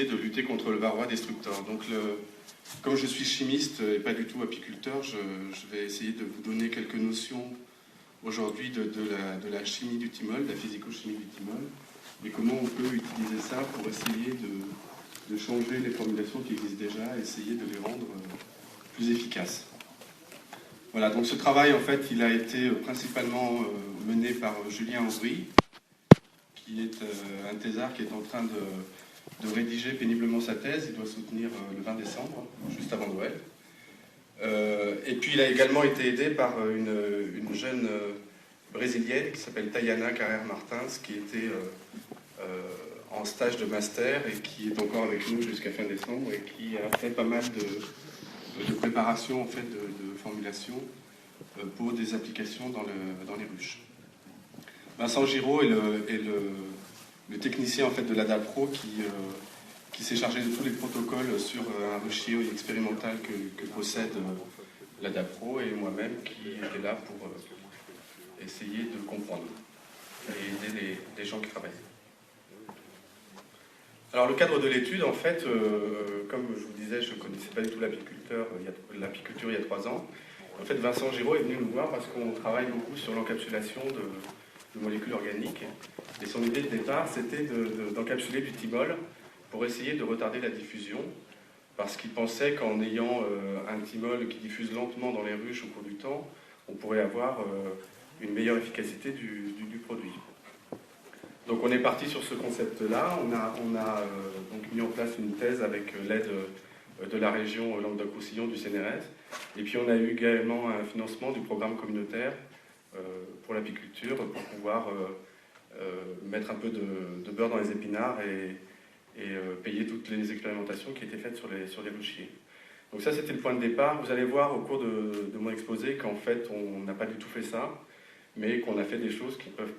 de lutter contre le varroa destructor. Donc, comme je suis chimiste et pas du tout apiculteur, je vais essayer de vous donner quelques notions aujourd'hui de la chimie du thymol, de la physico-chimie du thymol, et comment on peut utiliser ça pour essayer de changer les formulations qui existent déjà, essayer de les rendre plus efficaces. Voilà, donc ce travail, en fait, il a été principalement mené par Julien Aubry, qui est un thésard qui est en train de rédiger péniblement sa thèse. Il doit soutenir le 20 décembre, juste avant Noël. Et puis il a également été aidé par une jeune brésilienne qui s'appelle Tayana Carrère Martins, qui était en stage de master et qui est encore avec nous jusqu'à fin décembre et qui a fait pas mal de préparation en fait, de formulation pour des applications dans les ruches. Vincent Giraud est le technicien en fait, de l'ADAPRO qui s'est chargé de tous les protocoles sur un ruchier expérimental que possède l'ADAPRO, et moi-même qui était là pour essayer de comprendre et aider les gens qui travaillent. Alors le cadre de l'étude, en fait, comme je vous disais, je ne connaissais pas du tout l'apiculture il y a 3 ans. En fait, Vincent Giraud est venu nous voir parce qu'on travaille beaucoup sur l'encapsulation de molécules organiques. Et son idée de départ, c'était d'encapsuler du thymol pour essayer de retarder la diffusion, parce qu'il pensait qu'en ayant un thymol qui diffuse lentement dans les ruches au cours du temps, on pourrait avoir une meilleure efficacité du produit. Donc on est parti sur ce concept-là. On a donc mis en place une thèse avec l'aide de la région Languedoc-Roussillon du CNRS. Et puis on a eu également un financement du programme communautaire pour l'apiculture pour pouvoir mettre un peu de beurre dans les épinards et payer toutes les expérimentations qui étaient faites sur les ruchiers. Donc ça, c'était le point de départ. Vous allez voir au cours de mon exposé qu'en fait, on n'a pas du tout fait ça, mais qu'on a fait des choses qui peuvent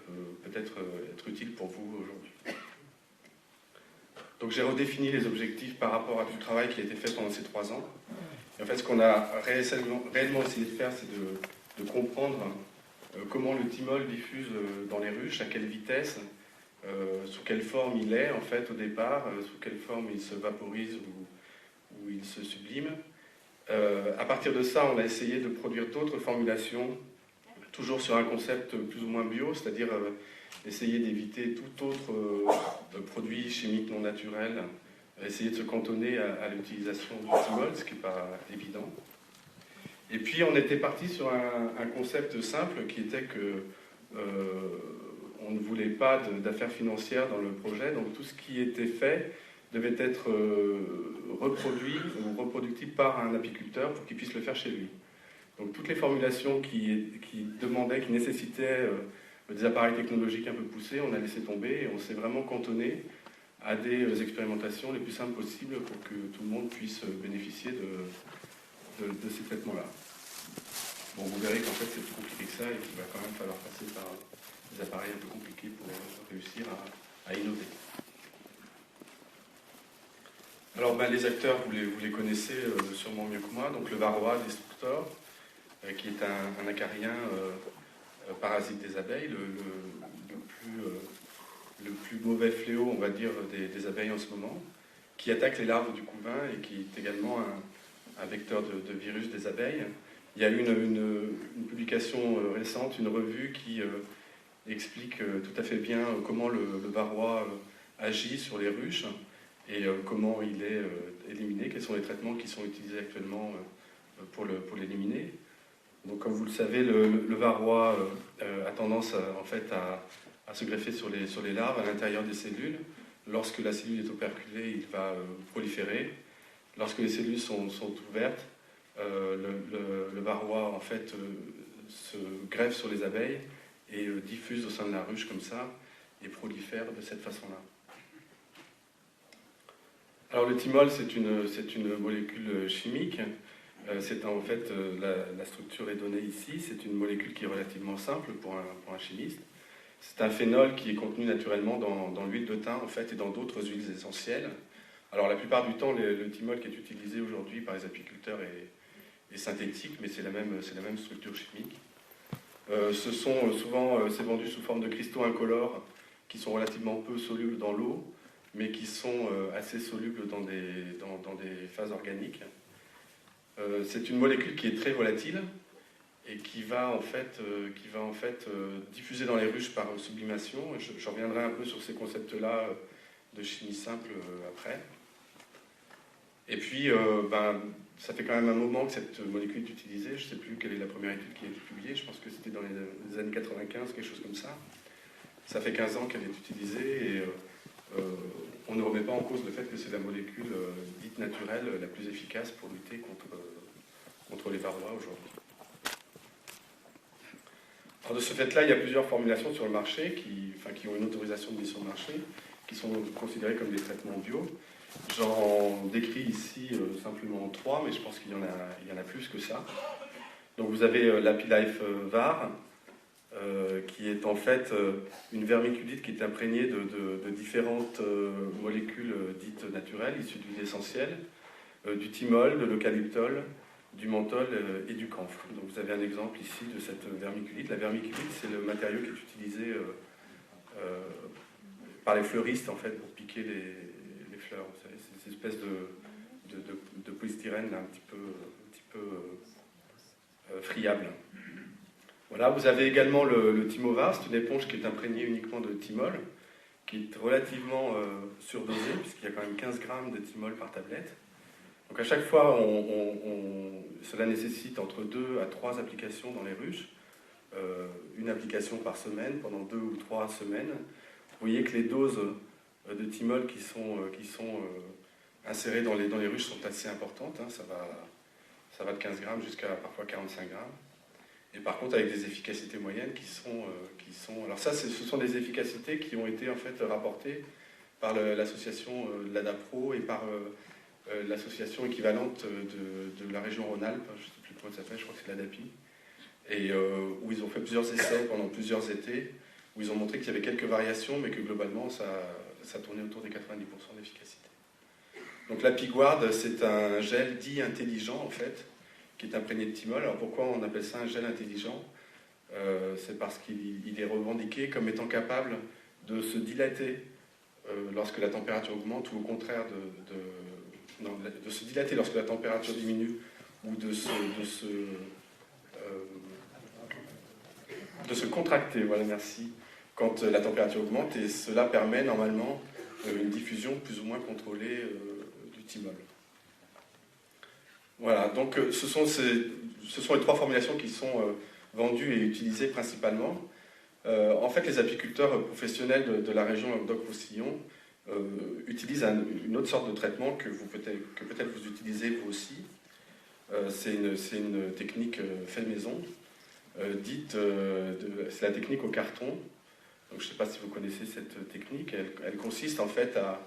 peut-être être utiles pour vous aujourd'hui. Donc j'ai redéfini les objectifs par rapport à tout le travail qui a été fait pendant ces 3 ans. Et en fait, ce qu'on a réellement essayé de faire, c'est de comprendre comment le thymol diffuse dans les ruches, à quelle vitesse, sous quelle forme il est en fait au départ, sous quelle forme il se vaporise ou il se sublime. À partir de ça, on a essayé de produire d'autres formulations, toujours sur un concept plus ou moins bio, c'est-à-dire essayer d'éviter tout autre produit chimique non naturel, essayer de se cantonner à l'utilisation du thymol, ce qui n'est pas évident. Et puis on était parti sur un concept simple qui était que on ne voulait pas d'affaires financières dans le projet, donc tout ce qui était fait devait être reproduit ou reproductible par un apiculteur pour qu'il puisse le faire chez lui. Donc toutes les formulations qui nécessitaient des appareils technologiques un peu poussés, on a laissé tomber et on s'est vraiment cantonné à des expérimentations les plus simples possibles pour que tout le monde puisse bénéficier de ces traitements-là. Bon, vous verrez qu'en fait c'est plus compliqué que ça et qu'il va quand même falloir passer par des appareils un peu compliqués pour réussir à innover. Alors les acteurs, vous les connaissez sûrement mieux que moi. Donc le varroa destructor, qui est un acarien parasite des abeilles, le plus mauvais fléau, on va dire, des abeilles en ce moment, qui attaque les larves du couvain et qui est également un vecteur de virus des abeilles. Il y a eu une publication récente, une revue qui explique tout à fait bien comment le varroa agit sur les ruches et comment il est éliminé, quels sont les traitements qui sont utilisés actuellement pour l'éliminer. Donc comme vous le savez, le varroa a tendance en fait à se greffer sur les larves à l'intérieur des cellules. Lorsque la cellule est operculée, il va proliférer. Lorsque les cellules sont ouvertes, le varroa en fait se greffe sur les abeilles et diffuse au sein de la ruche comme ça et prolifère de cette façon-là. Alors le thymol, c'est une molécule chimique. C'est en fait la structure est donnée ici. C'est une molécule qui est relativement simple pour un chimiste. C'est un phénol qui est contenu naturellement dans l'huile de thym en fait et dans d'autres huiles essentielles. Alors la plupart du temps, le thymol qui est utilisé aujourd'hui par les apiculteurs est synthétique, mais c'est la même structure chimique. C'est vendu sous forme de cristaux incolores qui sont relativement peu solubles dans l'eau mais qui sont assez solubles dans des phases organiques. C'est une molécule qui est très volatile et qui va en fait diffuser dans les ruches par sublimation. Je reviendrai un peu sur ces concepts-là de chimie simple après. Et puis, ça fait quand même un moment que cette molécule est utilisée. Je ne sais plus quelle est la première étude qui a été publiée. Je pense que c'était dans les années 95, quelque chose comme ça. Ça fait 15 ans qu'elle est utilisée et on ne remet pas en cause le fait que c'est la molécule dite naturelle la plus efficace pour lutter contre les varrois aujourd'hui. Alors de ce fait-là, il y a plusieurs formulations sur le marché qui ont une autorisation de mise sur le marché, qui sont considérées comme des traitements bio. J'en décris ici simplement 3, mais je pense qu'il y en a plus que ça. Donc vous avez l'Apilife VAR, qui est en fait une vermiculite qui est imprégnée de différentes molécules dites naturelles, issues d'huile essentielle, du thymol, de l'eucalyptol, du menthol et du camphre. Donc vous avez un exemple ici de cette vermiculite. La vermiculite, c'est le matériau qui est utilisé par les fleuristes en fait, pour piquer les fleurs. Vous savez, c'est cette espèce de polystyrène là, un petit peu friable. Voilà, vous avez également le Thymovar, c'est une éponge qui est imprégnée uniquement de thymol, qui est relativement surdosée, puisqu'il y a quand même 15 grammes de thymol par tablette. Donc à chaque fois, cela nécessite entre 2 à 3 applications dans les ruches, une application par semaine pendant 2 ou 3 semaines. Vous voyez que les doses de thymol qui sont insérées dans les ruches sont assez importantes, hein, ça va de 15 grammes jusqu'à parfois 45 grammes. Et par contre, avec des efficacités moyennes qui sont... Alors ça, ce sont des efficacités qui ont été en fait rapportées par l'association de l'ADAPRO et par l'association équivalente de la région Rhône-Alpes, je ne sais plus comment ça s'appelle, je crois que c'est l'ADAPI, et où ils ont fait plusieurs essais pendant plusieurs étés, où ils ont montré qu'il y avait quelques variations, mais que globalement, ça tournait autour des 90% d'efficacité. Donc la Piguard, c'est un gel dit intelligent, en fait, qui est imprégné de thymol. Alors pourquoi on appelle ça un gel intelligent ? C'est parce qu'il est revendiqué comme étant capable de se dilater lorsque la température augmente, ou au contraire de se dilater lorsque la température diminue, ou de se contracter, voilà, merci, quand la température augmente, et cela permet normalement une diffusion plus ou moins contrôlée du thymol. Voilà, donc ce sont les 3 formulations qui sont vendues et utilisées principalement. En fait, les apiculteurs professionnels de la région Languedoc-Roussillon utilisent une autre sorte de traitement que peut-être vous utilisez vous aussi. C'est une technique fait maison, c'est la technique au carton. Donc, je ne sais pas si vous connaissez cette technique. Elle consiste en fait à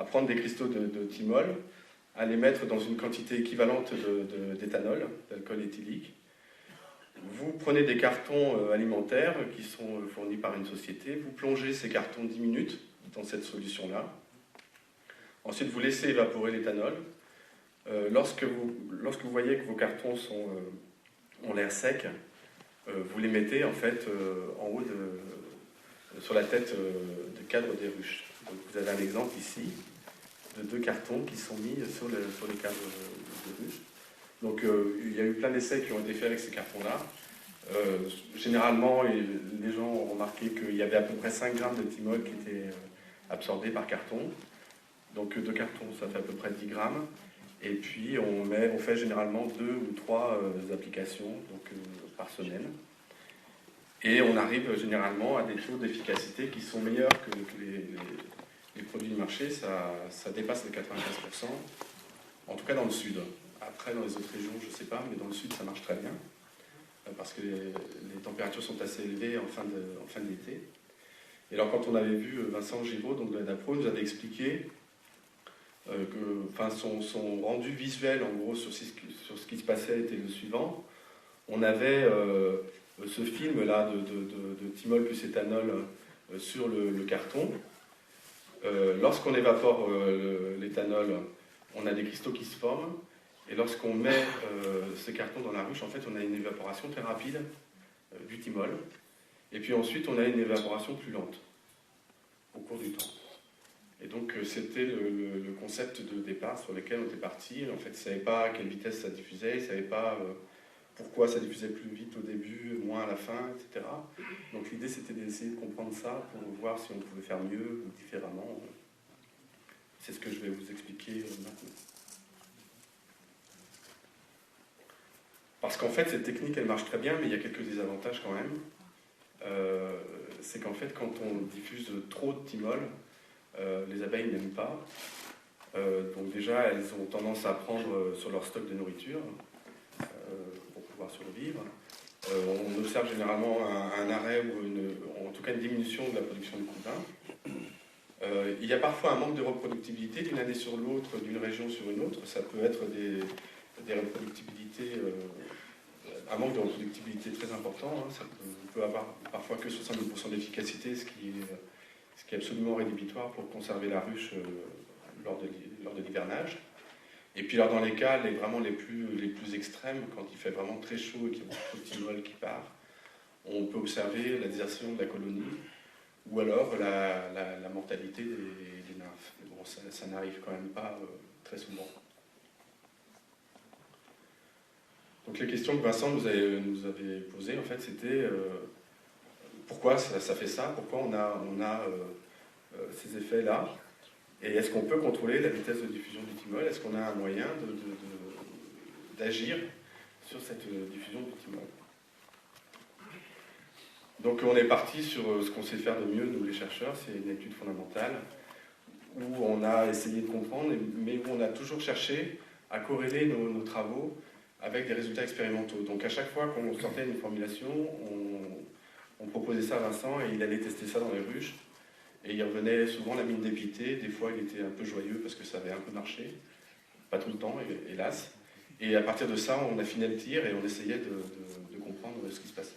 prendre des cristaux de thymol, à les mettre dans une quantité équivalente d'éthanol, d'alcool éthylique. Vous prenez des cartons alimentaires qui sont fournis par une société, vous plongez ces cartons 10 minutes dans cette solution-là. Ensuite, vous laissez évaporer l'éthanol. Lorsque vous voyez que vos cartons ont l'air sec, vous les mettez en fait en haut sur la tête du cadre des ruches. Donc, vous avez un exemple ici de 2 cartons qui sont mis sur les cadres de ruches. Donc il y a eu plein d'essais qui ont été faits avec ces cartons-là. Généralement, les gens ont remarqué qu'il y avait à peu près 5 grammes de thymol qui étaient absorbés par carton. Donc 2 cartons, ça fait à peu près 10 grammes. Et puis on fait généralement 2 ou 3 applications par semaine. Et on arrive généralement à des taux d'efficacité qui sont meilleurs que les produits du marché. Ça dépasse les 95%, en tout cas dans le sud. Après, dans les autres régions, je ne sais pas, mais dans le sud, ça marche très bien, parce que les températures sont assez élevées en fin de l'été. Et alors, quand on avait vu Vincent Giraud, donc de l'ADAPRO, nous avait expliqué son rendu visuel, en gros, sur ce qui se passait était le suivant. On avait ce film-là de thymol plus éthanol sur le carton. Lorsqu'on évapore l'éthanol, on a des cristaux qui se forment. Et lorsqu'on met ces cartons dans la ruche, en fait, on a une évaporation très rapide du thymol. Et puis ensuite, on a une évaporation plus lente au cours du temps. Et donc c'était le concept de départ sur lequel on était parti. En fait, ils ne savaient pas à quelle vitesse ça diffusait, ils ne savaient pas pourquoi ça diffusait plus vite au début, moins à la fin, etc. Donc l'idée c'était d'essayer de comprendre ça pour voir si on pouvait faire mieux ou différemment. C'est ce que je vais vous expliquer maintenant. Parce qu'en fait, cette technique, elle marche très bien, mais il y a quelques désavantages quand même. C'est qu'en fait, quand on diffuse trop de thymol, les abeilles n'aiment pas. Donc déjà, elles ont tendance à prendre sur leur stock de nourriture pour pouvoir survivre. On observe généralement un arrêt ou en tout cas une diminution de la production de couvain. Il y a parfois un manque de reproductibilité d'une année sur l'autre, d'une région sur une autre. Ça peut être des reproductibilités, un manque de reproductibilité très important. Hein. On peut avoir parfois que 70% d'efficacité, ce qui est absolument rédhibitoire pour conserver la ruche lors de l'hivernage. Et puis alors dans les cas vraiment les plus extrêmes, quand il fait vraiment très chaud et qu'il y a beaucoup de thymol qui part, on peut observer la désertion de la colonie ou alors la mortalité des nymphes. Mais bon, ça n'arrive quand même pas très souvent. Donc les questions que Vincent nous avait posées, en fait, c'était pourquoi ça fait ça, pourquoi on a ces effets-là, et est-ce qu'on peut contrôler la vitesse de diffusion du thymol, est-ce qu'on a un moyen d'agir sur cette diffusion du thymol. Donc on est parti sur ce qu'on sait faire de mieux, nous les chercheurs, c'est une étude fondamentale, où on a essayé de comprendre, mais où on a toujours cherché à corréler nos travaux avec des résultats expérimentaux. Donc à chaque fois qu'on sortait une formulation, on proposait ça à Vincent et il allait tester ça dans les ruches. Et il revenait souvent la mine dépitée, des fois il était un peu joyeux parce que ça avait un peu marché, pas tout le temps, hélas. Et à partir de ça, on affinait le tir et on essayait de comprendre ce qui se passait.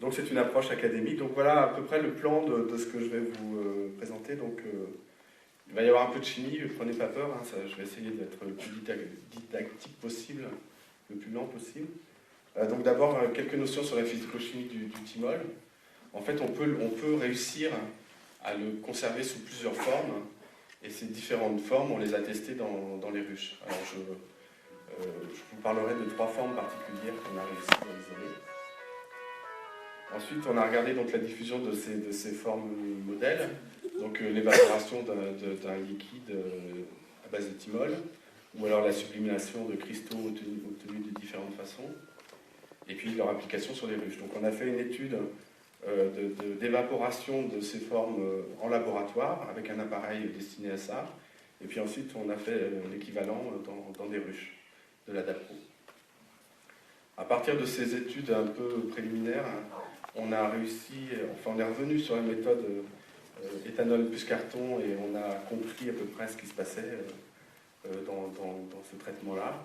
Donc c'est une approche académique. Donc voilà à peu près le plan de ce que je vais vous présenter. Donc il va y avoir un peu de chimie, prenez pas peur, hein, je vais essayer d'être le plus didactique possible, le plus lent possible. Donc d'abord quelques notions sur la physico-chimie du thymol. En fait, on peut réussir à le conserver sous plusieurs formes, et ces différentes formes, on les a testées dans les ruches. Alors, je vous parlerai de 3 formes particulières qu'on a réussi à isoler. Ensuite, on a regardé donc la diffusion de ces formes modèles, donc l'évaporation d'un liquide à base de thymol, ou alors la sublimation de cristaux obtenus de différentes façons, et puis leur application sur les ruches. Donc, on a fait une étude d'évaporation de ces formes en laboratoire avec un appareil destiné à ça, et puis ensuite on a fait l'équivalent dans des ruches de la DAPRO. À partir de ces études un peu préliminaires, on a réussi, enfin on est revenu sur la méthode éthanol plus carton et on a compris à peu près ce qui se passait dans ce traitement-là.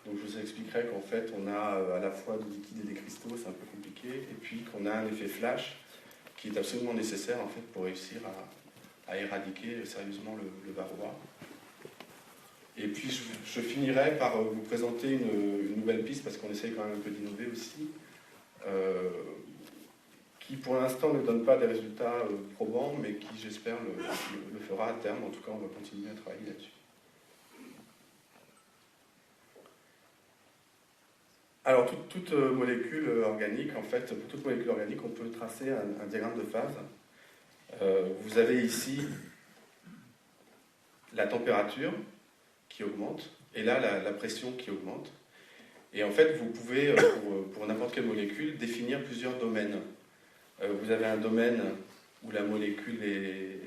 Donc je vous expliquerai qu'en fait on a à la fois du liquide et des cristaux, c'est un peu compliqué, et puis qu'on a un effet flash qui est absolument nécessaire en fait pour réussir à éradiquer sérieusement le varroa. Et puis je finirai par vous présenter une nouvelle piste, parce qu'on essaye quand même un peu d'innover aussi, qui pour l'instant ne donne pas des résultats probants, mais qui j'espère le fera à terme. En tout cas on va continuer à travailler là-dessus. Alors, toute molécule organique, en fait, pour toute molécule organique, on peut tracer un diagramme de phase. Vous avez ici la température qui augmente, et là, la pression qui augmente. Et en fait, vous pouvez, pour n'importe quelle molécule, définir plusieurs domaines. Vous avez un domaine où la molécule est...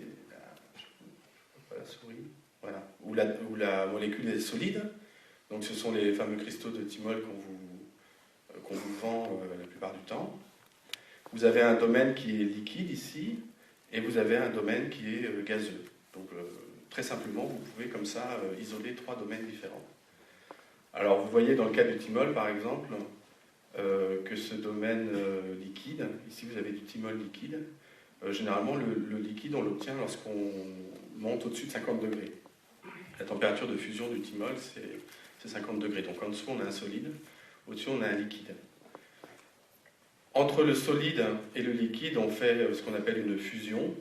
la souris, voilà, où la molécule est solide. Donc, ce sont les fameux cristaux de thymol qu'on vous vend la plupart du temps. Vous avez un domaine qui est liquide ici, et vous avez un domaine qui est gazeux. Donc très simplement, vous pouvez comme ça isoler 3 domaines différents. Alors vous voyez dans le cas du thymol par exemple, que ce domaine liquide, ici vous avez du thymol liquide, généralement le liquide on l'obtient lorsqu'on monte au-dessus de 50 degrés. La température de fusion du thymol c'est 50 degrés, donc en dessous on a un solide, au-dessus on a un liquide. Entre le solide et le liquide, on fait ce qu'on appelle une fusion.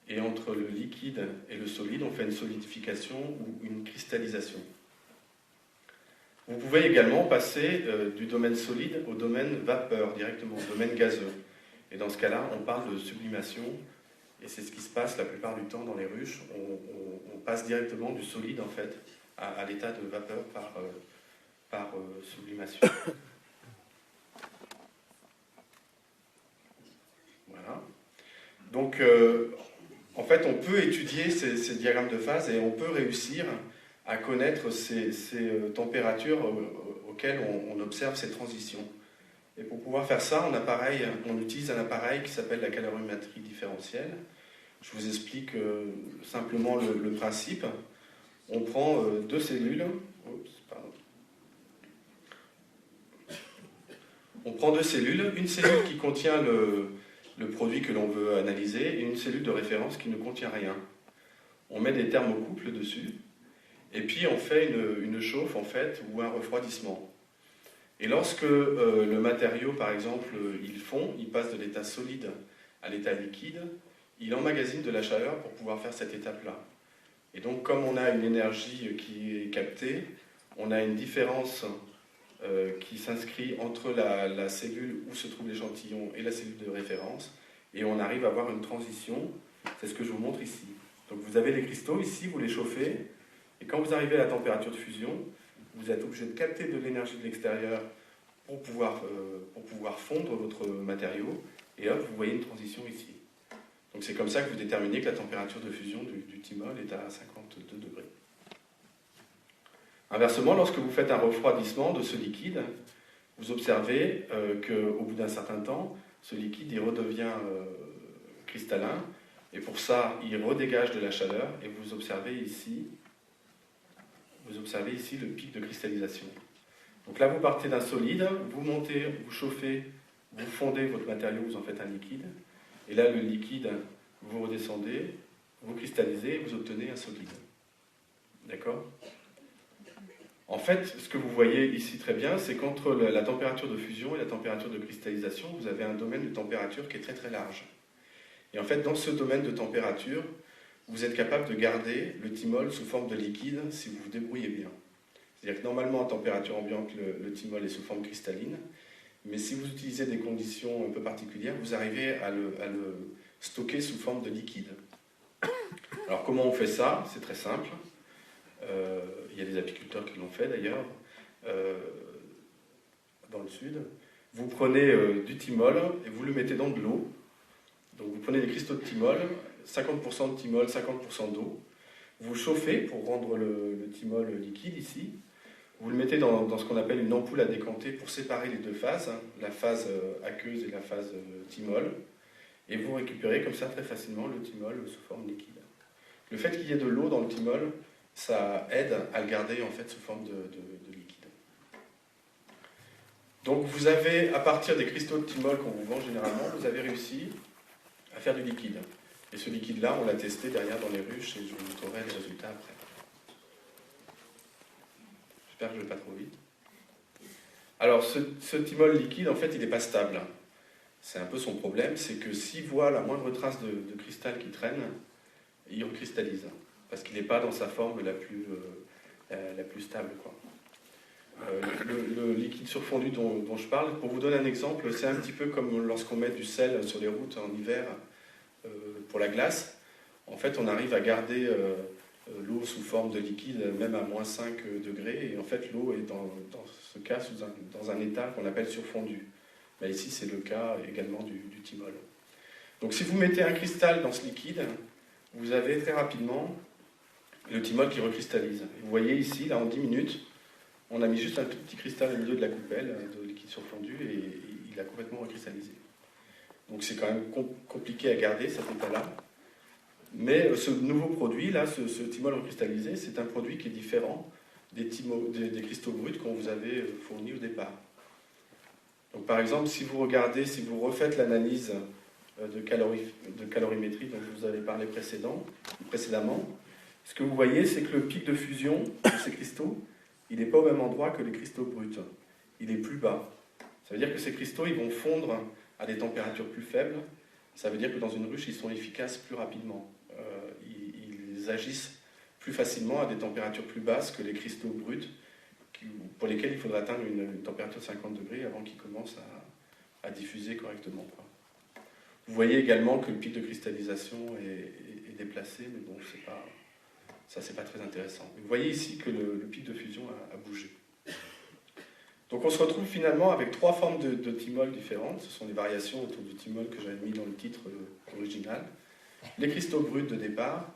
et entre le liquide et le solide, on fait une solidification ou une cristallisation. Vous pouvez également passer du domaine solide au domaine vapeur directement, au domaine gazeux. Et dans ce cas-là, on parle de sublimation, et c'est ce qui se passe la plupart du temps dans les ruches. On passe directement du solide en fait à l'état de vapeur par sublimation. Voilà. Donc, en fait, on peut étudier ces diagrammes de phase et on peut réussir à connaître ces températures auxquelles on observe ces transitions. Et pour pouvoir faire ça, on utilise un appareil qui s'appelle la calorimétrie différentielle. Je vous explique simplement le principe. On prend deux cellules. On prend deux cellules. Une cellule qui contient le produit que l'on veut analyser et une cellule de référence qui ne contient rien. On met des thermocouples dessus et puis on fait une chauffe en fait ou un refroidissement. Et lorsque le matériau, par exemple, il fond, il passe de l'état solide à l'état liquide, il emmagasine de la chaleur pour pouvoir faire cette étape-là. Et donc, comme on a une énergie qui est captée, on a une différence qui s'inscrit entre la cellule où se trouve l'échantillon et la cellule de référence, et on arrive à avoir une transition. C'est ce que je vous montre ici. Donc, vous avez les cristaux ici, vous les chauffez, et quand vous arrivez à la température de fusion, vous êtes obligé de capter de l'énergie de l'extérieur pour pouvoir fondre votre matériau, et hop, vous voyez une transition ici. Donc c'est comme ça que vous déterminez que la température de fusion du thymol est à 52 degrés. Inversement, lorsque vous faites un refroidissement de ce liquide, vous observez qu'au bout d'un certain temps, ce liquide il redevient cristallin, et pour ça, il redégage de la chaleur, et vous observez ici le pic de cristallisation. Donc là, vous partez d'un solide, vous montez, vous chauffez, vous fondez votre matériau, vous en faites un liquide. Et là, le liquide, vous redescendez, vous cristallisez et vous obtenez un solide. D'accord ? En fait, ce que vous voyez ici très bien, c'est qu'entre la température de fusion et la température de cristallisation, vous avez un domaine de température qui est très très large. Et en fait, dans ce domaine de température, vous êtes capable de garder le thymol sous forme de liquide si vous vous débrouillez bien. C'est-à-dire que normalement, à température ambiante, le thymol est sous forme cristalline, mais si vous utilisez des conditions un peu particulières, vous arrivez à le stocker sous forme de liquide. Alors comment on fait ça ? C'est très simple. Il y a des apiculteurs qui l'ont fait d'ailleurs, dans le sud. Vous prenez du thymol et vous le mettez dans de l'eau. Donc vous prenez des cristaux de thymol, 50% de thymol, 50% d'eau. Vous chauffez pour rendre le thymol liquide ici. Vous le mettez dans ce qu'on appelle une ampoule à décanter pour séparer les deux phases, la phase aqueuse et la phase thymol. Et vous récupérez comme ça très facilement le thymol sous forme liquide. Le fait qu'il y ait de l'eau dans le thymol, ça aide à le garder en fait sous forme de liquide. Donc vous avez, à partir des cristaux de thymol qu'on vous vend généralement, vous avez réussi à faire du liquide. Et ce liquide-là, on l'a testé derrière dans les ruches et je vous montrerai les résultats après. J'espère que je ne vais pas trop vite. Alors ce thymol liquide, en fait, il n'est pas stable. C'est un peu son problème, c'est que s'il voit la moindre trace de cristal qui traîne, il recristallise. Parce qu'il n'est pas dans sa forme la plus stable, quoi. Le liquide surfondu dont je parle, pour vous donner un exemple, c'est un petit peu comme lorsqu'on met du sel sur les routes en hiver pour la glace. En fait, on arrive à garder l'eau sous forme de liquide, même à moins 5 degrés, et en fait, l'eau est dans ce cas dans un état qu'on appelle surfondu. Mais ici, c'est le cas également du thymol. Donc, si vous mettez un cristal dans ce liquide, vous avez très rapidement le thymol qui recristallise. Vous voyez ici, là, en 10 minutes, on a mis juste un tout petit cristal au milieu de la coupelle de liquide surfondu et il a complètement recristallisé. Donc c'est quand même compliqué à garder cet état-là. Mais ce nouveau produit, là, ce thymol recristallisé, c'est un produit qui est différent des cristaux bruts qu'on vous avait fournis au départ. Donc par exemple, si vous refaites l'analyse de calorimétrie dont je vous avais parlé précédemment, ce que vous voyez, c'est que le pic de fusion de ces cristaux, il n'est pas au même endroit que les cristaux bruts. Il est plus bas. Ça veut dire que ces cristaux, ils vont fondre à des températures plus faibles. Ça veut dire que dans une ruche, ils sont efficaces plus rapidement. ils agissent plus facilement à des températures plus basses que les cristaux bruts, pour lesquels il faudra atteindre une température de 50 degrés avant qu'ils commencent à diffuser correctement, quoi. Vous voyez également que le pic de cristallisation est déplacé, mais bon, ça c'est pas très intéressant. Vous voyez ici que le pic de fusion a bougé. Donc on se retrouve finalement avec trois formes de thymol différentes. Ce sont des variations autour du thymol que j'avais mis dans le titre original. Les cristaux bruts de départ,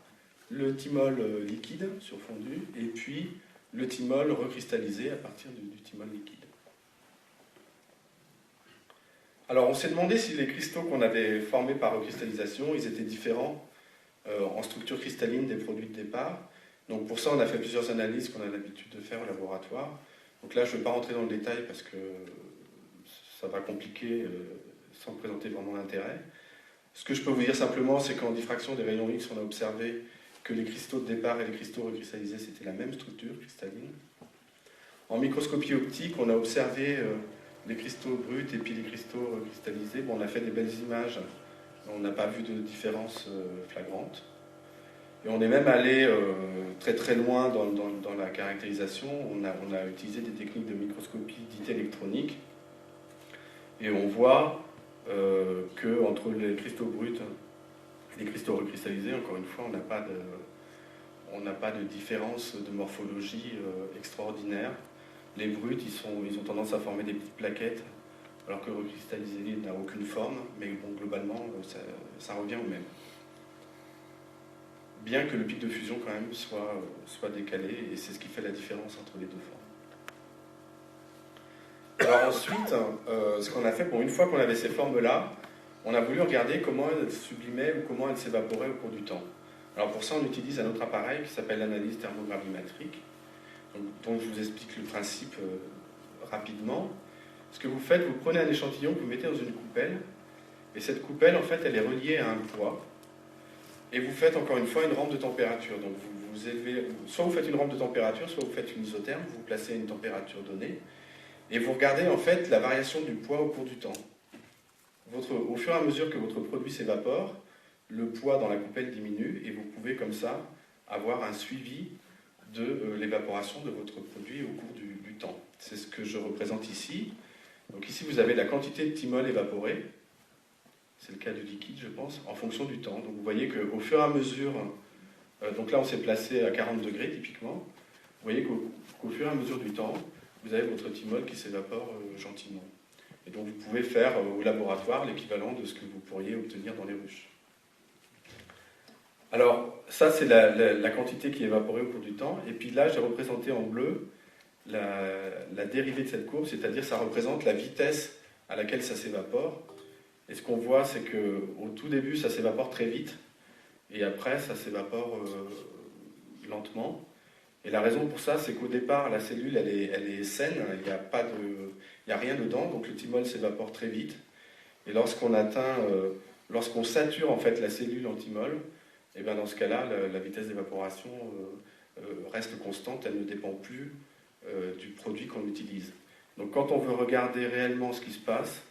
le thymol liquide surfondu, et puis le thymol recristallisé à partir du thymol liquide. Alors on s'est demandé si les cristaux qu'on avait formés par recristallisation, ils étaient différents en structure cristalline des produits de départ. Donc pour ça on a fait plusieurs analyses qu'on a l'habitude de faire au laboratoire. Donc là je ne vais pas rentrer dans le détail parce que ça va compliquer sans présenter vraiment l'intérêt. Ce que je peux vous dire simplement, c'est qu'en diffraction des rayons X, on a observé que les cristaux de départ et les cristaux recristallisés, c'était la même structure cristalline. En microscopie optique, on a observé les cristaux bruts et puis les cristaux cristallisés. Bon, on a fait des belles images, on n'a pas vu de différence flagrante. Et on est même allé très très loin dans la caractérisation. On a utilisé des techniques de microscopie dite électronique. Et on voit qu'entre les cristaux bruts et les cristaux recristallisés, encore une fois, on n'a pas de différence de morphologie extraordinaire. Les bruts, ils ont tendance à former des petites plaquettes, alors que le recristallisé n'a aucune forme, mais bon, globalement, ça revient au même. Bien que le pic de fusion, quand même, soit décalé, et c'est ce qui fait la différence entre les deux formes. Alors ensuite, ce qu'on a fait, une fois qu'on avait ces formes-là, on a voulu regarder comment elles sublimaient ou comment elles s'évaporaient au cours du temps. Alors pour ça, on utilise un autre appareil qui s'appelle l'analyse thermogravimétrique, dont je vous explique le principe rapidement. Ce que vous faites, vous prenez un échantillon que vous mettez dans une coupelle, et cette coupelle, en fait, elle est reliée à un poids, et vous faites encore une fois une rampe de température. Donc vous élevez, soit vous faites une rampe de température, soit vous faites une isotherme, vous placez une température donnée, et vous regardez en fait la variation du poids au cours du temps. Au fur et à mesure que votre produit s'évapore, le poids dans la coupelle diminue, et vous pouvez comme ça avoir un suivi de l'évaporation de votre produit au cours du temps. C'est ce que je représente ici. Donc ici vous avez la quantité de thymol évaporé, c'est le cas du liquide je pense, en fonction du temps. Donc vous voyez qu'au fur et à mesure, donc là on s'est placé à 40 degrés typiquement, vous voyez qu'au fur et à mesure du temps, vous avez votre thymol qui s'évapore gentiment. Et donc vous pouvez faire au laboratoire l'équivalent de ce que vous pourriez obtenir dans les ruches. Alors ça c'est la quantité qui est évaporée au cours du temps, et puis là j'ai représenté en bleu la dérivée de cette courbe, c'est-à-dire ça représente la vitesse à laquelle ça s'évapore. Et ce qu'on voit, c'est qu'au tout début, ça s'évapore très vite, et après, ça s'évapore lentement. Et la raison pour ça, c'est qu'au départ, la cellule, elle est saine, il n'y a rien dedans, donc le thymol s'évapore très vite. Et lorsqu'on sature en fait la cellule en thymol, et bien dans ce cas-là, la vitesse d'évaporation reste constante, elle ne dépend plus du produit qu'on utilise. Donc quand on veut regarder réellement ce qui se passe,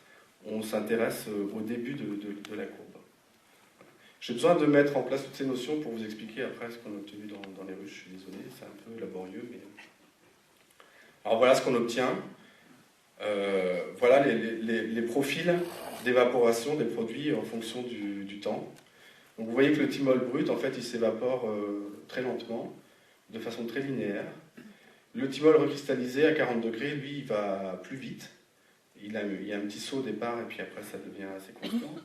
on s'intéresse au début de la courbe. J'ai besoin de mettre en place toutes ces notions pour vous expliquer après ce qu'on a obtenu dans les ruches. Je suis désolé, c'est un peu laborieux. Mais... Alors voilà ce qu'on obtient. Voilà les profils d'évaporation des produits en fonction du temps. Donc vous voyez que le thymol brut, en fait, il s'évapore très lentement, de façon très linéaire. Le thymol recristallisé à 40 degrés, lui, il va plus vite. Il y a un petit saut au départ et puis après ça devient assez constant.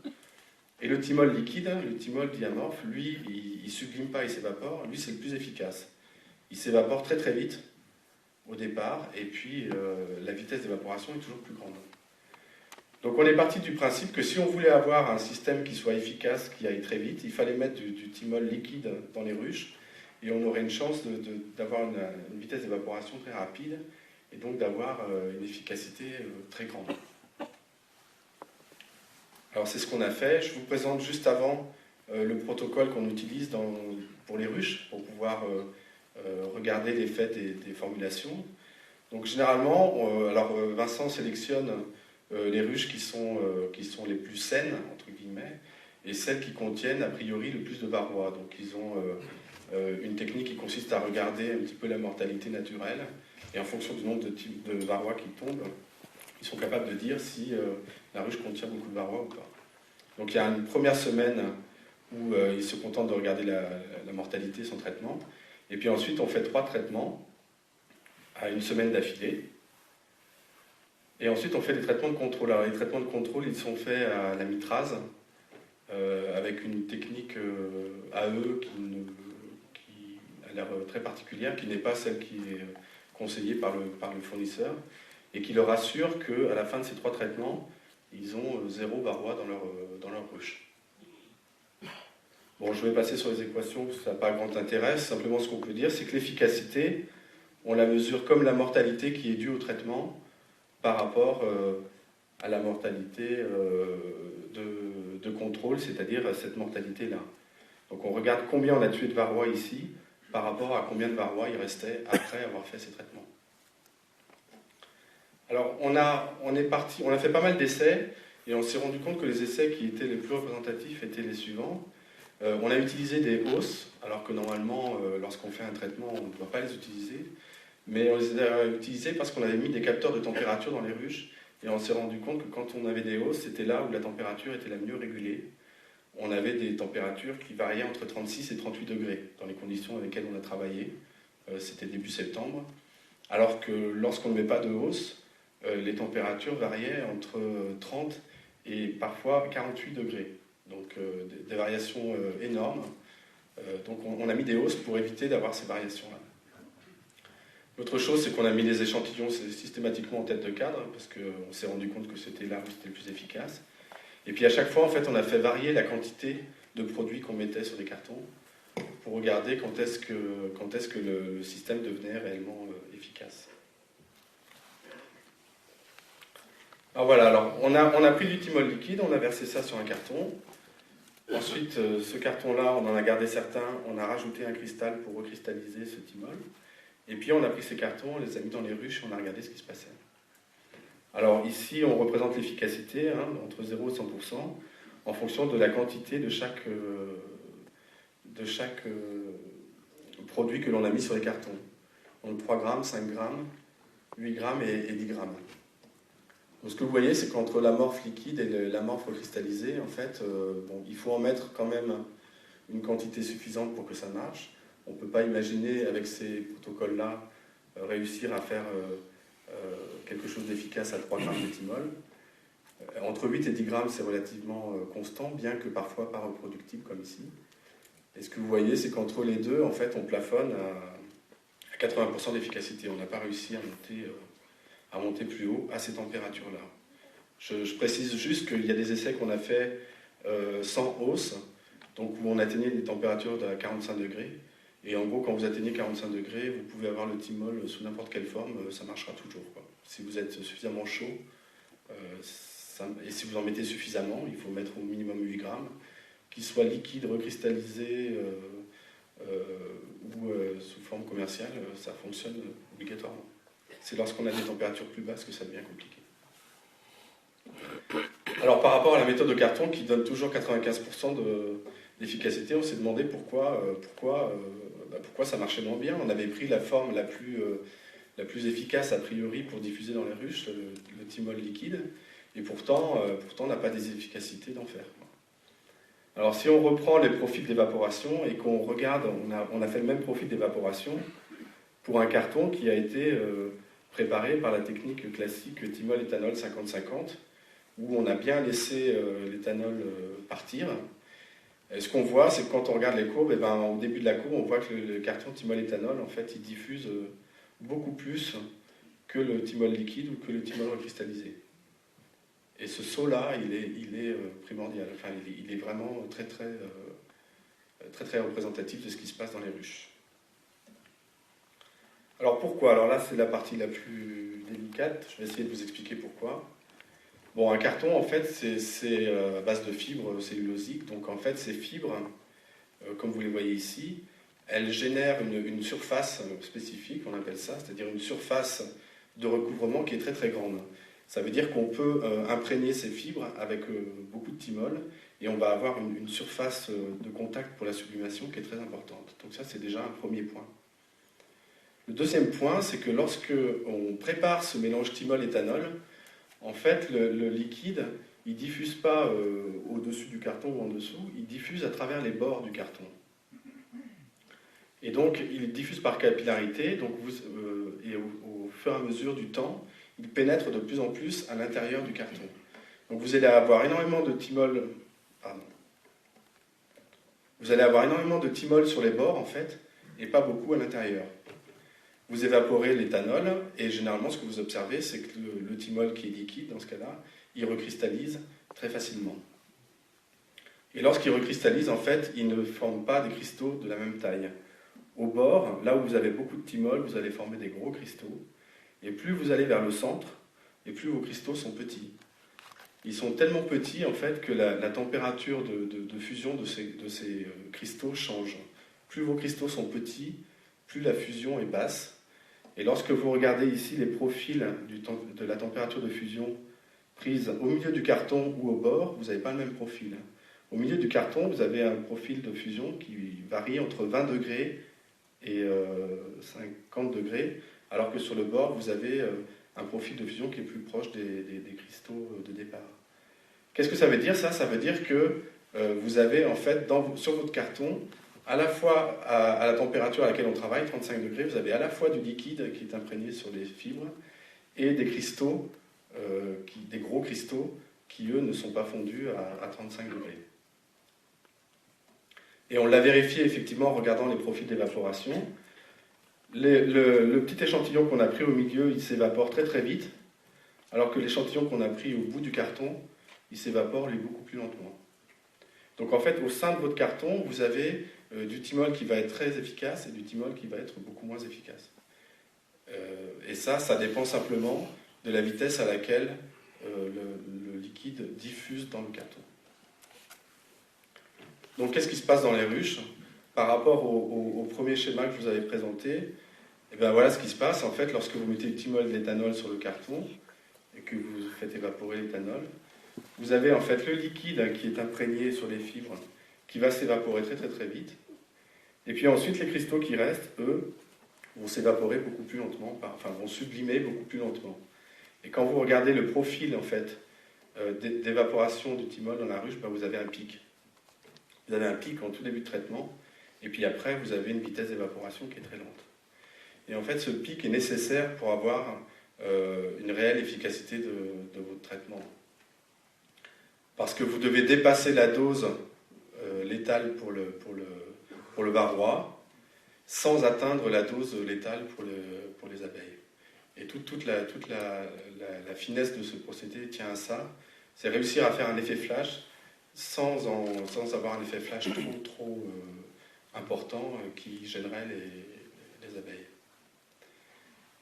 Et le thymol liquide, le thymol diamorphe, lui, il ne sublime pas, il s'évapore. Lui, c'est le plus efficace. Il s'évapore très très vite au départ et puis la vitesse d'évaporation est toujours plus grande. Donc on est parti du principe que si on voulait avoir un système qui soit efficace, qui aille très vite, il fallait mettre du thymol liquide dans les ruches et on aurait une chance d'avoir une vitesse d'évaporation très rapide et donc d'avoir une efficacité très grande. Alors c'est ce qu'on a fait. Je vous présente juste avant le protocole qu'on utilise pour les ruches, pour pouvoir regarder l'effet des formulations. Donc généralement, Vincent sélectionne les ruches qui sont les plus saines, entre guillemets, et celles qui contiennent a priori le plus de varroa. Donc ils ont une technique qui consiste à regarder un petit peu la mortalité naturelle, et en fonction du nombre de varrois qui tombent, ils sont capables de dire si la ruche contient beaucoup de varrois ou pas. Donc il y a une première semaine où ils se contentent de regarder la mortalité sans traitement, et puis ensuite on fait 3 traitements à une semaine d'affilée, et ensuite on fait des traitements de contrôle. Alors les traitements de contrôle, ils sont faits à la mitrase, avec une technique AE qui a l'air très particulière, qui n'est pas celle qui est conseillée par le fournisseur, et qui leur assure qu'à la fin de ces 3 traitements, ils ont 0 varroa dans leur ruche. Bon, je vais passer sur les équations, parce que ça n'a pas grand intérêt. Simplement, ce qu'on peut dire, c'est que l'efficacité, on la mesure comme la mortalité qui est due au traitement par rapport à la mortalité de contrôle, c'est-à-dire cette mortalité-là. Donc on regarde combien on a tué de varroa ici par rapport à combien de varroa il restait après avoir fait ces traitements. Alors on a fait pas mal d'essais et on s'est rendu compte que les essais qui étaient les plus représentatifs étaient les suivants. On a utilisé des hausses, alors que normalement, lorsqu'on fait un traitement, on ne doit pas les utiliser. Mais on les a utilisés parce qu'on avait mis des capteurs de température dans les ruches. Et on s'est rendu compte que quand on avait des hausses, c'était là où la température était la mieux régulée. On avait des températures qui variaient entre 36 et 38 degrés dans les conditions avec lesquelles on a travaillé. C'était début septembre. Alors que lorsqu'on ne met pas de hausse, les températures variaient entre 30 et parfois 48 degrés. Donc des variations énormes. Donc on a mis des hausses pour éviter d'avoir ces variations-là. L'autre chose, c'est qu'on a mis les échantillons systématiquement en tête de cadre, parce qu'on s'est rendu compte que c'était là où c'était le plus efficace. Et puis à chaque fois, en fait, on a fait varier la quantité de produits qu'on mettait sur les cartons pour regarder quand est-ce que le système devenait réellement efficace. Alors voilà, on a pris du thymol liquide, on a versé ça sur un carton. Ensuite, ce carton-là, on en a gardé certains, on a rajouté un cristal pour recristalliser ce thymol. Et puis on a pris ces cartons, on les a mis dans les ruches et on a regardé ce qui se passait. Alors ici, on représente l'efficacité, entre 0 et 100%, en fonction de la quantité de chaque produit que l'on a mis sur les cartons. Donc 3 grammes, 5 grammes, 8 grammes et 10 grammes. Donc ce que vous voyez, c'est qu'entre l'amorphe liquide et l'amorphe cristallisée, en fait, il faut en mettre quand même une quantité suffisante pour que ça marche. On ne peut pas imaginer, avec ces protocoles-là, réussir à faire quelque chose d'efficace à 3 grammes de thymol. Entre 8 et 10 grammes, c'est relativement constant, bien que parfois pas reproductible, comme ici. Et ce que vous voyez, c'est qu'entre les deux, en fait, on plafonne à 80% d'efficacité. On n'a pas réussi à monter plus haut à ces températures-là. Je précise juste qu'il y a des essais qu'on a fait sans hausse, donc où on atteignait des températures de 45 degrés. Et en gros, quand vous atteignez 45 degrés, vous pouvez avoir le thymol sous n'importe quelle forme, ça marchera toujours, quoi. Si vous êtes suffisamment chaud, et si vous en mettez suffisamment, il faut mettre au minimum 8 grammes, qu'il soit liquide, recristallisé ou sous forme commerciale, ça fonctionne obligatoirement. C'est lorsqu'on a des températures plus basses que ça devient compliqué. Alors par rapport à la méthode de carton qui donne toujours 95% d'efficacité, on s'est demandé pourquoi ça marchait moins bien. On avait pris la forme la plus efficace a priori pour diffuser dans les ruches, le thymol liquide, et pourtant on n'a pas des efficacités d'en faire. Alors si on reprend les profils d'évaporation et qu'on regarde, on a fait le même profil d'évaporation pour un carton qui a été préparé par la technique classique thymol-éthanol 50-50, où on a bien laissé l'éthanol partir. Et ce qu'on voit, c'est que quand on regarde les courbes, au début de la courbe, on voit que le carton thymol-éthanol, en fait, il diffuse beaucoup plus que le thymol liquide ou que le thymol recristallisé. Et ce saut-là, il est primordial. Enfin, il est vraiment très, très, très, très représentatif de ce qui se passe dans les ruches. Alors pourquoi? Alors là, c'est la partie la plus délicate. Je vais essayer de vous expliquer pourquoi. Bon, un carton, en fait, c'est à base de fibres cellulosiques. Donc, en fait, ces fibres, comme vous les voyez ici, elles génèrent une surface spécifique, on appelle ça, c'est-à-dire une surface de recouvrement qui est très, très grande. Ça veut dire qu'on peut imprégner ces fibres avec beaucoup de thymol et on va avoir une surface de contact pour la sublimation qui est très importante. Donc ça, c'est déjà un premier point. Le deuxième point, c'est que lorsque on prépare ce mélange thymol-éthanol, en fait, le liquide, il ne diffuse pas au-dessus du carton ou en dessous, il diffuse à travers les bords du carton. Et donc, il diffuse par capillarité, donc et au fur et à mesure du temps, il pénètre de plus en plus à l'intérieur du carton. Donc, vous allez avoir énormément de thymol, vous allez avoir énormément de thymol sur les bords, en fait, et pas beaucoup à l'intérieur. Vous évaporez l'éthanol, et généralement, ce que vous observez, c'est que le thymol qui est liquide, dans ce cas-là, il recristallise très facilement. Et lorsqu'il recristallise, en fait, il ne forme pas des cristaux de la même taille. Au bord, là où vous avez beaucoup de thymol, vous allez former des gros cristaux. Et plus vous allez vers le centre, et plus vos cristaux sont petits. Ils sont tellement petits, en fait, que la température de fusion de ces cristaux change. Plus vos cristaux sont petits, plus la fusion est basse. Et lorsque vous regardez ici les profils de la température de fusion prise au milieu du carton ou au bord, vous n'avez pas le même profil. Au milieu du carton, vous avez un profil de fusion qui varie entre 20 degrés et 50 degrés, alors que sur le bord, vous avez un profil de fusion qui est plus proche des cristaux de départ. Qu'est-ce que ça veut dire, ça? Ça veut dire que vous avez, en fait, sur votre carton, à la fois à la température à laquelle on travaille, 35 degrés, vous avez à la fois du liquide qui est imprégné sur les fibres et des cristaux, des gros cristaux qui, eux, ne sont pas fondus à 35 degrés. Et on l'a vérifié effectivement en regardant les profils d'évaporation. Le petit échantillon qu'on a pris au milieu, il s'évapore très très vite, alors que l'échantillon qu'on a pris au bout du carton, il s'évapore lui beaucoup plus lentement. Donc en fait, au sein de votre carton, vous avez du thymol qui va être très efficace et du thymol qui va être beaucoup moins efficace. Et ça dépend simplement de la vitesse à laquelle le liquide diffuse dans le carton. Donc qu'est-ce qui se passe dans les ruches? Par rapport au premier schéma que je vous avais présenté, et bien voilà ce qui se passe. En fait, lorsque vous mettez du thymol de l'éthanol sur le carton et que vous faites évaporer l'éthanol, vous avez en fait le liquide qui est imprégné sur les fibres qui va s'évaporer très très très vite. Et puis ensuite, les cristaux qui restent, eux, vont s'évaporer beaucoup plus lentement, vont sublimer beaucoup plus lentement. Et quand vous regardez le profil en fait d'évaporation du thymol dans la ruche, ben, vous avez un pic. Vous avez un pic en tout début de traitement, et puis après, vous avez une vitesse d'évaporation qui est très lente. Et en fait, ce pic est nécessaire pour avoir une réelle efficacité de votre traitement. Parce que vous devez dépasser la dose létale pour le varroa, sans atteindre la dose létale pour les abeilles. Et toute la finesse de ce procédé tient à ça, c'est réussir à faire un effet flash sans avoir un effet flash trop important qui gênerait les abeilles.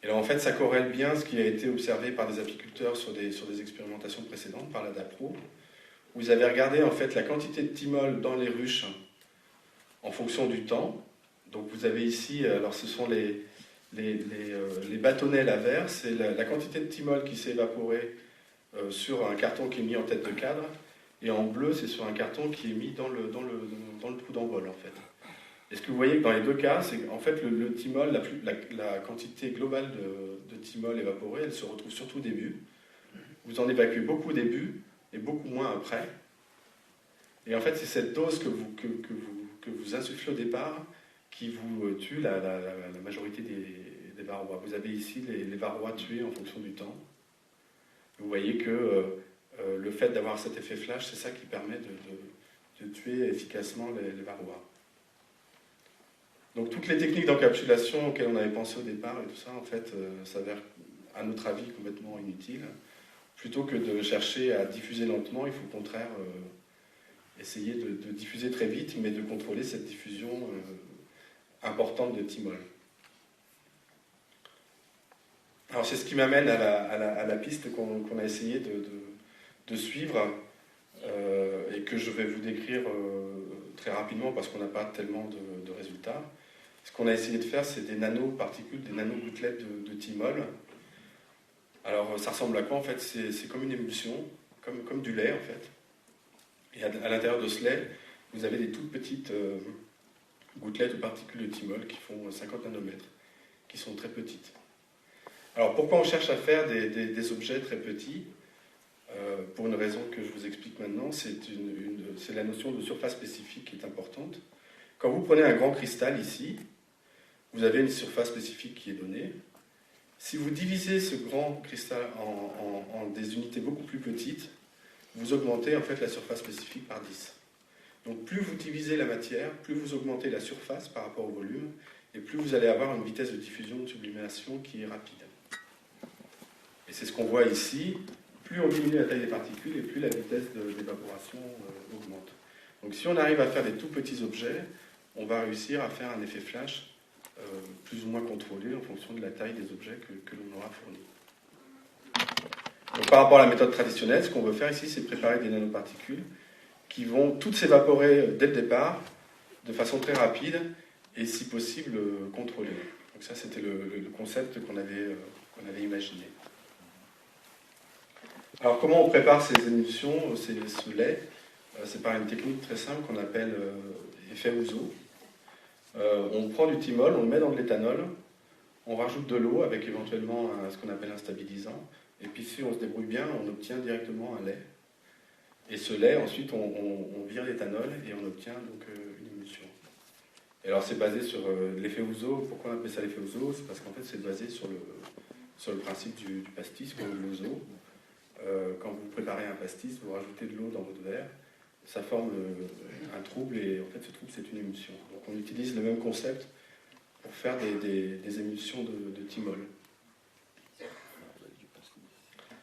Et là, en fait, ça corrèle bien ce qui a été observé par des apiculteurs sur des expérimentations précédentes, par la DAPRO, où ils avaient regardé en fait la quantité de thymol dans les ruches en fonction du temps. Donc vous avez ici, alors ce sont les bâtonnets laver, c'est la quantité de thymol qui s'est évaporée sur un carton qui est mis en tête de cadre, et en bleu, c'est sur un carton qui est mis dans le trou d'envol, en fait. Et ce que vous voyez que dans les deux cas, c'est qu'en fait, le thymol, la quantité globale de thymol évaporé, elle se retrouve surtout au début. Vous en évacuez beaucoup au début et beaucoup moins après. Et en fait, c'est cette dose que vous insufflez au départ qui vous tue la majorité des varrois. Vous avez ici les varrois tués en fonction du temps. Vous voyez que le fait d'avoir cet effet flash, c'est ça qui permet de tuer efficacement les varrois. Donc toutes les techniques d'encapsulation auxquelles on avait pensé au départ et tout ça, en fait, s'avèrent, à notre avis, complètement inutiles. Plutôt que de chercher à diffuser lentement, il faut au contraire essayer de diffuser très vite, mais de contrôler cette diffusion importante de thymol. Alors c'est ce qui m'amène à la piste qu'on a essayé de suivre et que je vais vous décrire très rapidement parce qu'on n'a pas tellement de résultats. Ce qu'on a essayé de faire, c'est des nanoparticules, des nanogouttelettes de thymol. Alors ça ressemble à quoi en fait? C'est comme une émulsion, comme du lait en fait. Et à l'intérieur de ce lait, vous avez des toutes petites gouttelettes ou particules de thymol qui font 50 nanomètres, qui sont très petites. Alors pourquoi on cherche à faire des objets très petits? Pour une raison que je vous explique maintenant, c'est la notion de surface spécifique qui est importante. Quand vous prenez un grand cristal ici, vous avez une surface spécifique qui est donnée. Si vous divisez ce grand cristal en des unités beaucoup plus petites, vous augmentez en fait la surface spécifique par 10. Donc plus vous divisez la matière, plus vous augmentez la surface par rapport au volume, et plus vous allez avoir une vitesse de diffusion, de sublimation qui est rapide. Et c'est ce qu'on voit ici. Plus on diminue la taille des particules, et plus la vitesse d'évaporation augmente. Donc si on arrive à faire des tout petits objets, on va réussir à faire un effet flash plus ou moins contrôlé en fonction de la taille des objets que l'on aura fournis. Donc, par rapport à la méthode traditionnelle, ce qu'on veut faire ici, c'est préparer des nanoparticules qui vont toutes s'évaporer dès le départ, de façon très rapide, et si possible contrôlée. Donc ça, c'était le concept qu'on avait imaginé. Alors comment on prépare ces émulsions, ce lait? C'est par une technique très simple qu'on appelle effet Ouzo. On prend du thymol, on le met dans de l'éthanol, on rajoute de l'eau avec éventuellement ce qu'on appelle un stabilisant, et puis si on se débrouille bien, on obtient directement un lait. Et ce lait, ensuite, on vire l'éthanol et on obtient donc une émulsion. Et alors c'est basé sur l'effet Ouzo. Pourquoi on appelle ça l'effet Ouzo? C'est parce qu'en fait c'est basé sur le principe du pastis, comme l'ouzo. Quand vous préparez un pastis, vous rajoutez de l'eau dans votre verre, ça forme un trouble et en fait ce trouble c'est une émulsion. Donc on utilise le même concept pour faire des émulsions de thymol.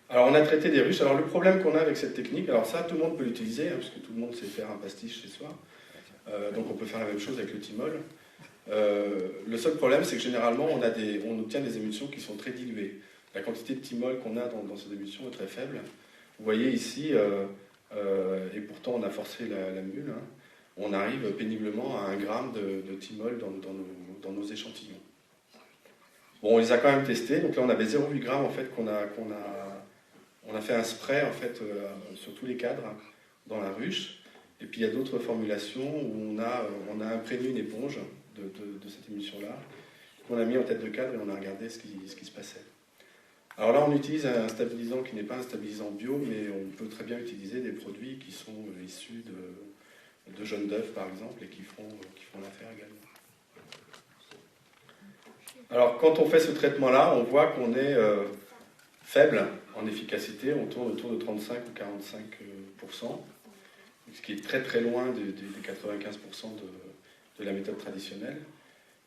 Alors on a traité des ruches. Alors le problème qu'on a avec cette technique, alors ça tout le monde peut l'utiliser, parce que tout le monde sait faire un pastis chez soi, donc on peut faire la même chose avec le thymol. Le seul problème c'est que généralement on obtient des émulsions qui sont très diluées. La quantité de thymol qu'on a dans ces émulsions est très faible. Vous voyez ici, et pourtant on a forcé la mule, hein, on arrive péniblement à 1 gramme de thymol dans nos échantillons. Bon, on les a quand même testés, donc là on avait 0,8 grammes en fait on a fait un spray en fait sur tous les cadres dans la ruche, et puis il y a d'autres formulations où on a imprégné une éponge de cette émulsion-là, qu'on a mis en tête de cadre et on a regardé ce qui se passait. Alors là, on utilise un stabilisant qui n'est pas un stabilisant bio, mais on peut très bien utiliser des produits qui sont issus de jaune d'œuf, par exemple, et qui font l'affaire également. Alors, quand on fait ce traitement-là, on voit qu'on est faible en efficacité, on tourne autour de 35 ou 45%, ce qui est très très loin des 95% de la méthode traditionnelle.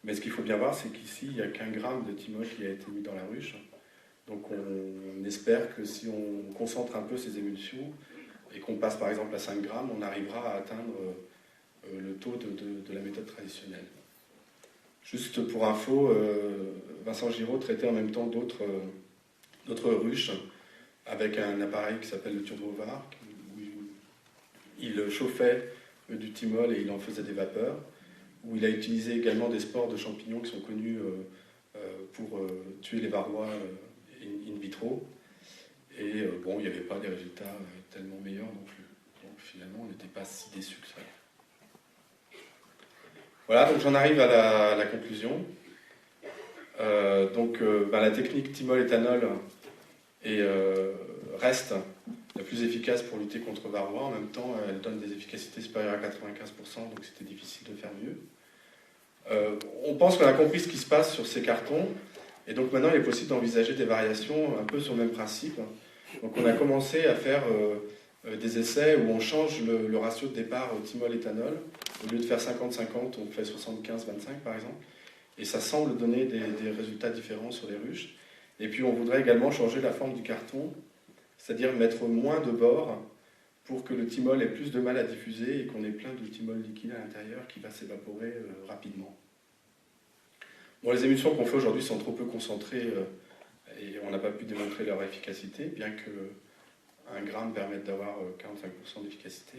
Mais ce qu'il faut bien voir, c'est qu'ici, il n'y a qu'1 gramme de thymol qui a été mis dans la ruche. Donc on espère que si on concentre un peu ces émulsions et qu'on passe par exemple à 5 grammes, on arrivera à atteindre le taux de la méthode traditionnelle. Juste pour info, Vincent Giraud traitait en même temps d'autres ruches avec un appareil qui s'appelle le turbovar, où il chauffait du thymol et il en faisait des vapeurs, où il a utilisé également des spores de champignons qui sont connus pour tuer les varrois in vitro, et bon, il n'y avait pas des résultats tellement meilleurs non plus. Donc finalement, on n'était pas si déçus que ça. Voilà, donc j'en arrive à la conclusion. La technique thymol-éthanol reste la plus efficace pour lutter contre varroa. En même temps, elle donne des efficacités supérieures à 95%, donc c'était difficile de faire mieux. On pense qu'on a compris ce qui se passe sur ces cartons. Et donc maintenant, il est possible d'envisager des variations un peu sur le même principe. Donc on a commencé à faire des essais où on change le ratio de départ thymol-éthanol. Au lieu de faire 50-50, on fait 75-25 par exemple. Et ça semble donner des résultats différents sur les ruches. Et puis on voudrait également changer la forme du carton, c'est-à-dire mettre moins de bords pour que le thymol ait plus de mal à diffuser et qu'on ait plein de thymol liquide à l'intérieur qui va s'évaporer rapidement. Bon, les émulsions qu'on fait aujourd'hui sont trop peu concentrées et on n'a pas pu démontrer leur efficacité, bien que 1 gramme permette d'avoir 45% d'efficacité.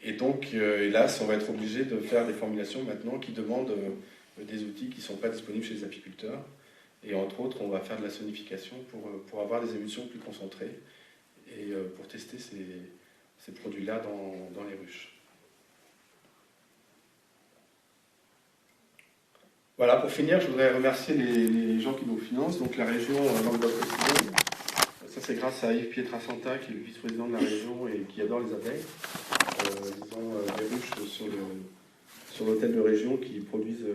Et donc, hélas, on va être obligé de faire des formulations maintenant qui demandent des outils qui ne sont pas disponibles chez les apiculteurs. Et entre autres, on va faire de la sonification pour avoir des émulsions plus concentrées et pour tester ces produits-là dans les ruches. Voilà, pour finir, je voudrais remercier les gens qui nous financent, donc la région Languedoc-Roussillon. Ça, c'est grâce à Yves Pietrasanta, qui est le vice-président de la région et qui adore les abeilles. Ils ont des ruches sur l'hôtel de région qui produisent